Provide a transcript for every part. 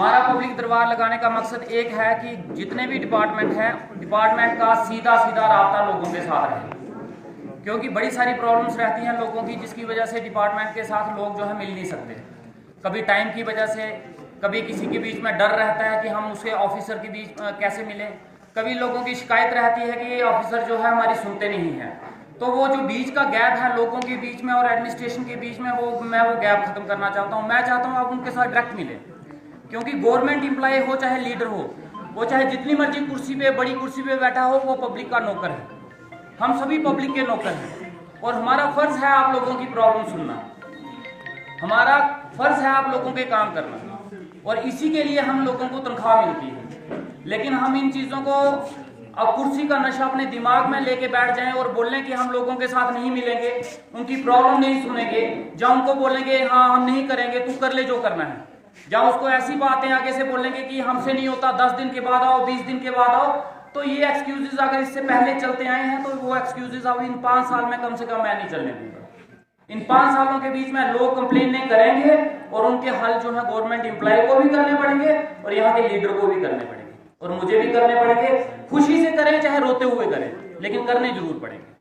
हमारा पब्लिक दरबार लगाने का मकसद एक है कि जितने भी डिपार्टमेंट हैं, डिपार्टमेंट का सीधा सीधा राब्ता लोगों के साथ रहे, क्योंकि बड़ी सारी प्रॉब्लम्स रहती हैं लोगों की, जिसकी वजह से डिपार्टमेंट के साथ लोग जो है मिल नहीं सकते। कभी टाइम की वजह से, कभी किसी के बीच में डर रहता है कि हम उसके ऑफिसर के बीच कैसे मिलें, कभी लोगों की शिकायत रहती है कि ये ऑफिसर जो है हमारी सुनते नहीं हैं। तो वो जो बीच का गैप है लोगों के बीच में और एडमिनिस्ट्रेशन के बीच में, मैं वो गैप खत्म करना चाहता हूँ। मैं चाहता हूँ आप उनके साथ डायरेक्ट मिलें, क्योंकि गवर्नमेंट एम्प्लॉय हो चाहे लीडर हो, वो चाहे जितनी मर्जी कुर्सी पे, बड़ी कुर्सी पे बैठा हो, वो पब्लिक का नौकर है। हम सभी पब्लिक के नौकर हैं और हमारा फर्ज है आप लोगों की प्रॉब्लम सुनना, हमारा फर्ज है आप लोगों के काम करना, और इसी के लिए हम लोगों को तनख्वाह मिलती है। लेकिन हम इन चीजों को, अब कुर्सी का नशा अपने दिमाग में लेके बैठ जाएं और बोलें कि हम लोगों के साथ नहीं मिलेंगे, उनकी प्रॉब्लम नहीं सुनेंगे, या उनको बोलेंगे हाँ हम नहीं करेंगे, तू कर ले जो करना है, या उसको ऐसी बातें आगे से बोलेंगे कि हमसे नहीं होता, 10 दिन के बाद आओ, 20 दिन के बाद आओ। तो ये एक्सक्यूजेज अगर इससे पहले चलते आए हैं तो वो एक्सक्यूजेज अब इन 5 साल में कम से कम मैं नहीं चलने दूंगा। इन 5 सालों के बीच में लोग कंप्लेन नहीं करेंगे और उनके हल जो है गवर्नमेंट एम्प्लॉय को भी करने पड़ेंगे और यहाँ के लीडर को भी करने पड़ेंगे और मुझे भी करने पड़ेंगे। खुशी से करें चाहे रोते हुए करें, लेकिन करने जरूर पड़ेंगे।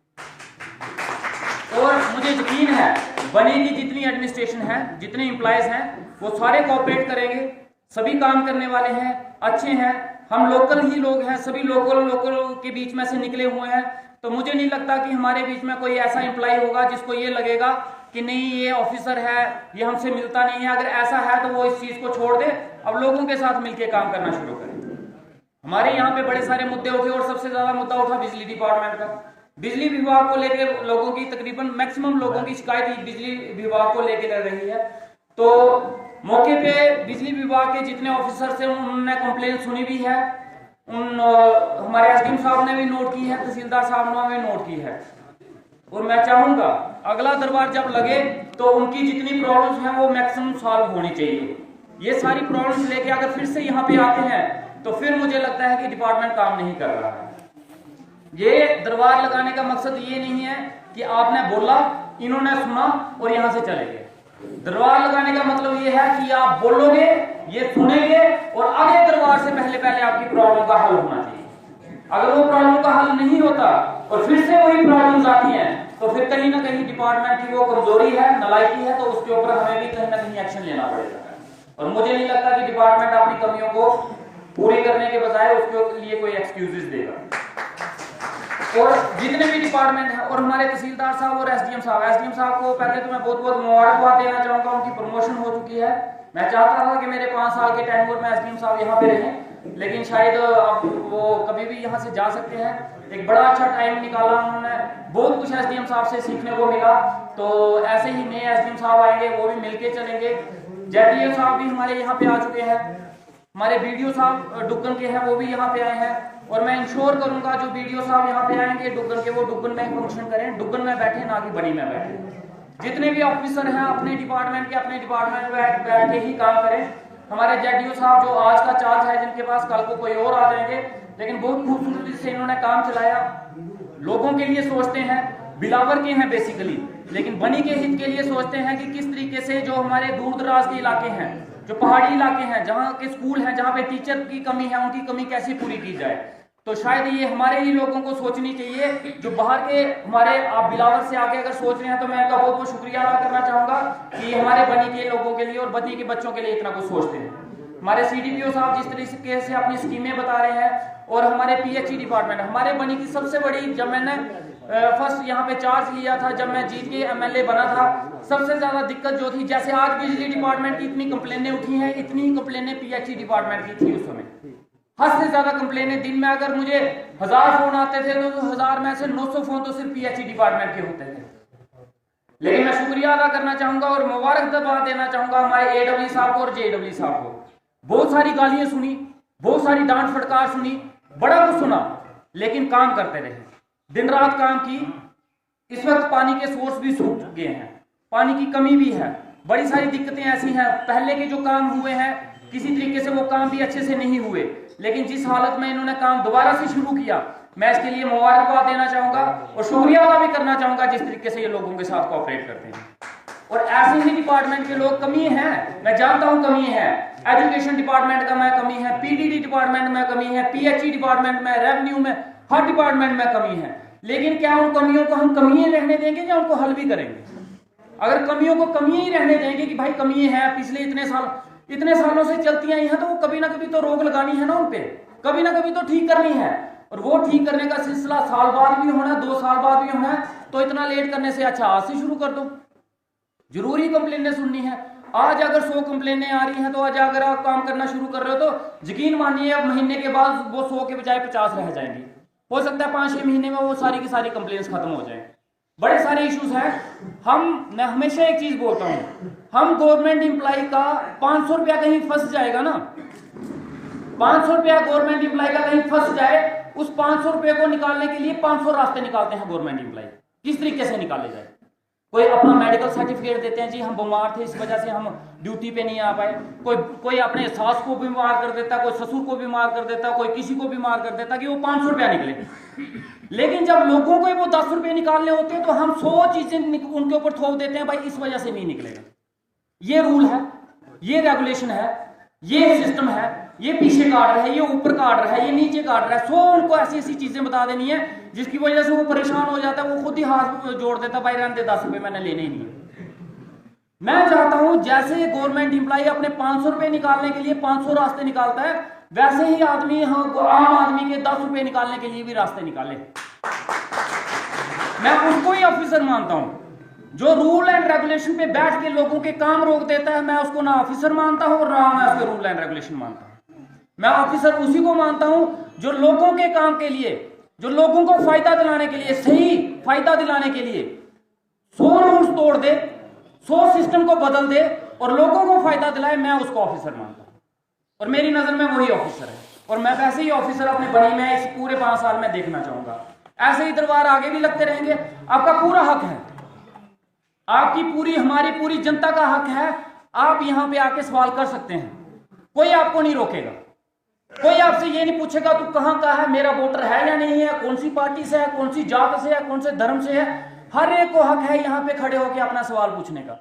और मुझे यकीन है बनी की जितनी एडमिनिस्ट्रेशन है, जितने एम्प्लॉयज हैं, वो सारे कोऑपरेट करेंगे, सभी काम करने वाले हैं, अच्छे हैं, हम लोकल ही लोग हैं, सभी लोकल के बीच में से निकले हुए हैं। तो मुझे नहीं लगता कि हमारे बीच में कोई ऐसा एम्प्लॉय होगा जिसको ये लगेगा कि नहीं ये ऑफिसर है, ये हमसे मिलता नहीं है। अगर ऐसा है तो वो इस चीज को छोड़ दे, अब लोगों के साथ मिलकर काम करना शुरू करें। हमारे यहाँ पे बड़े सारे मुद्दे उठे और सबसे ज्यादा मुद्दा उठा बिजली डिपार्टमेंट का। बिजली विभाग को लेकर लोगों की, तकरीबन मैक्सिमम लोगों की शिकायत बिजली विभाग को लेकर लग रही है। तो मौके पे बिजली विभाग के जितने ऑफिसर थे उन्होंने कंप्लेन सुनी भी है, हमारे एसडीएम साहब ने भी नोट की है, तहसीलदार साहब ने भी नोट की है। और मैं चाहूंगा अगला दरबार जब लगे तो उनकी जितनी प्रॉब्लम्स हैं वो मैक्सिमम सॉल्व होनी चाहिए। ये सारी प्रॉब्लम्स लेके अगर फिर से यहाँ पे आते हैं तो फिर मुझे लगता है कि डिपार्टमेंट काम नहीं कर रहा है। ये दरबार लगाने का मकसद ये नहीं है कि आपने बोला, इन्होंने सुना और यहां से चले गए। दरबार लगाने का मतलब ये है कि आप बोलोगे, ये सुनेंगे और आगे दरबार से पहले आपकी प्रॉब्लम का हल होना चाहिए। अगर वो प्रॉब्लम का हल नहीं होता और फिर से वही प्रॉब्लम्स आती हैं तो फिर कहीं ना कहीं डिपार्टमेंट की वो कमजोरी है, नालायकी है, तो उसके ऊपर हमें भी कहीं ना कहीं एक्शन लेना पड़ेगा। और मुझे नहीं लगता कि डिपार्टमेंट अपनी कमियों को पूरी करने के बजाय उसके लिए कोई एक्सक्यूजेस देगा। और जितने भी डिपार्टमेंट है और हमारे तहसीलदार साहब और एसडीएम साहब को पहले तो मैं बहुत बहुत मुबारकबाद देना चाहूंगा, उनकी प्रमोशन हो चुकी है। मैं चाहता था कि मेरे 5 साल के टेन्योर में एसडीएम साहब यहाँ पे रहें, लेकिन शायद अब वो कभी भी यहाँ से जा सकते हैं। एक बड़ा अच्छा टाइम निकाला उन्होंने, बहुत कुछ एसडीएम साहब से सीखने को मिला। तो ऐसे ही नए एसडीएम साहब आएंगे, वो भी मिलके चलेंगे। जेडीओ साहब भी हमारे यहाँ पे आ चुके हैं, हमारे बीडीओ साहब डुग्गन के हैं, वो भी यहाँ पे आए हैं। और मैं इंश्योर करूंगा जो बीडीओ साहब यहाँ पे आएंगे डुग्गन के, वो डुग्गन में फंक्शन करें, डुग्गन में बैठे, ना कि बनी में बैठे। जितने भी ऑफिसर हैं अपने डिपार्टमेंट के, अपने डिपार्टमेंट में बैठ के ही काम करें। हमारे जेडीओ साहब जो आज का चार्ज है, जिनके पास कल को कोई और आ जाएंगे, लेकिन बहुत खूबसूरती से इन्होंने काम चलाया, लोगों के लिए सोचते हैं, बिलावर के हैं बेसिकली, लेकिन बनी के हित के लिए सोचते हैं कि किस तरीके से जो हमारे दूर दराज के इलाके हैं, जो पहाड़ी इलाके हैं, जहाँ के स्कूल हैं, जहाँ पे टीचर की कमी है, उनकी कमी कैसे पूरी की जाए। तो शायद ये हमारे ही लोगों को सोचनी चाहिए, जो बाहर के हमारे, आप बिलावर से आके अगर सोच रहे हैं तो मैं इनका बहुत बहुत शुक्रिया अदा करना चाहूंगा कि हमारे बनी के लोगों के लिए और बनी के बच्चों के लिए इतना कुछ सोचते हैं। हमारे सीडीपीओ साहब जिस तरीके से अपनी स्कीमें बता रहे हैं, और हमारे पीएचई डिपार्टमेंट, हमारे बनी की सबसे बड़ी, जब मैंने फर्स्ट यहाँ पे चार्ज लिया था, जब मैं जीत के एमएलए बना था, सबसे ज्यादा दिक्कत जो थी, जैसे आज बिजली डिपार्टमेंट की इतनी कंप्लेनें उठी हैं, इतनी ही कंप्लेनें पीएचई डिपार्टमेंट की थी उस समय। हद से ज्यादा कंप्लेनें, दिन में अगर मुझे 1000 फोन आते थे तो 1000 में से 900 फोन तो सिर्फ पीएचई डिपार्टमेंट के होते थे। लेकिन मैं शुक्रिया अदा करना चाहूंगा और मुबारकबाद देना चाहूंगा हमारे एडब्ल्यू साहब को और जेडब्ल्यू साहब को। बहुत सारी गालियां सुनी, बहुत सारी डांट फटकार सुनी, बड़ा कुछ सुना, लेकिन काम करते रहे, दिन रात काम की। इस वक्त पानी के सोर्स भी सूख चुके हैं, पानी की कमी भी है, बड़ी सारी दिक्कतें ऐसी हैं। पहले के जो काम हुए हैं किसी तरीके से वो काम भी अच्छे से नहीं हुए, लेकिन जिस हालत में इन्होंने काम दोबारा से शुरू किया, मैं इसके लिए मुबारकबाद देना चाहूंगा और शुक्रिया अदा भी करना चाहूंगा जिस तरीके से ये लोगों के साथ कोऑपरेट करते हैं। और ऐसे ही डिपार्टमेंट के लोग कमी हैं, मैं जानता हूं कमी है, एजुकेशन डिपार्टमेंट का मैं कमी है, पीडीडी डिपार्टमेंट में कमी है, पीएचई डिपार्टमेंट में, रेवेन्यू में, हर डिपार्टमेंट में कमी है। लेकिन क्या उन कमियों को हम कमी ही रहने देंगे या उनको हल भी करेंगे? अगर कमियों को कमी ही रहने देंगे कि भाई कमी है, पिछले इतने सालों से चलती आई हैं, तो वो कभी ना कभी तो रोक लगानी है ना उन पे, कभी ना कभी तो ठीक करनी है। और वो ठीक करने का सिलसिला साल बाद भी होना है, 2 साल बाद भी होना है, तो इतना लेट करने से अच्छा आज से शुरू कर दो। जरूरी कंप्लेनें सुननी है। आज अगर 100 कंप्लेनें आ रही हैं तो आज अगर आप काम करना शुरू कर रहे हो तो यकीन मानिए महीने के बाद वो 100 के बजाय 50 रह जाएंगी। हो सकता है 5-6 महीने में वो सारी की सारी कंप्लेंट्स खत्म हो जाए। बड़े सारे इश्यूज हैं। मैं हमेशा एक चीज बोलता हूं, हम गवर्नमेंट एम्प्लॉय का 500 रुपया कहीं फंस जाएगा ना, 500 रुपया गवर्नमेंट एम्प्लॉय का कहीं फंस जाए, उस 500 रुपये को निकालने के लिए 500 रास्ते निकालते हैं गवर्नमेंट एम्प्लॉय। किस तरीके से निकाले जाए? कोई अपना मेडिकल सर्टिफिकेट देते हैं, जी हम बीमार थे इस वजह से हम ड्यूटी पे नहीं आ पाए। कोई अपने सास को बीमार कर देता, कोई ससुर को बीमार कर देता, कोई किसी को बीमार कर देता कि वो 500 रुपया निकले। लेकिन जब लोगों को वो 10 रुपये निकालने होते हैं तो हम 100 चीजें उनके ऊपर थोप देते हैं, भाई इस वजह से नहीं निकलेगा। ये रूल है, ये रेगुलेशन है, ये सिस्टम है, ये पीछे का ऑर्डर है, ये ऊपर का ऑर्डर है, ये नीचे का ऑर्डर है। 100 उनको ऐसी ऐसी चीजें बता देनी है जिसकी वजह से वो परेशान हो जाता है, वो खुद ही हाथ जोड़ देता, भाई रहने दे, 10 रुपये मैंने लेने ही नहीं। मैं चाहता हूं जैसे गवर्नमेंट एम्प्लॉय अपने 500 रुपये निकालने के लिए 500 रास्ते निकालता है, वैसे ही आम आदमी के 10 रुपये निकालने के लिए भी रास्ते निकाले। मैं उसको ही ऑफिसर मानता हूं जो रूल एंड रेगुलेशन पे बैठ के लोगों के काम रोक देता है। मैं उसको ना ऑफिसर मानता हूं और ना मैं उसके रूल एंड रेगुलेशन मानता हूं। मैं ऑफिसर उसी को मानता हूं जो लोगों के काम के लिए, जो लोगों को फायदा दिलाने के लिए, सही फायदा दिलाने के लिए 100 रूल्स तोड़ दे, 100 सिस्टम को बदल दे और लोगों को फायदा दिलाए। मैं उसको ऑफिसर मानता हूं और मेरी नजर में वही ऑफिसर है। और मैं वैसे ही ऑफिसर अपने बनी में इस पूरे 5 साल में देखना चाहूंगा। ऐसे ही दरबार आगे भी लगते रहेंगे। आपका पूरा हक है, आपकी पूरी, हमारी पूरी जनता का हक है, आप यहां पे आके सवाल कर सकते हैं, कोई आपको नहीं रोकेगा। कोई आपसे ये नहीं पूछेगा तू कहां का है, मेरा वोटर है या नहीं है, कौन सी पार्टी से है, कौन सी जात से है, कौन से धर्म से है। हर एक को हक है यहां पे खड़े होकर अपना सवाल पूछने का।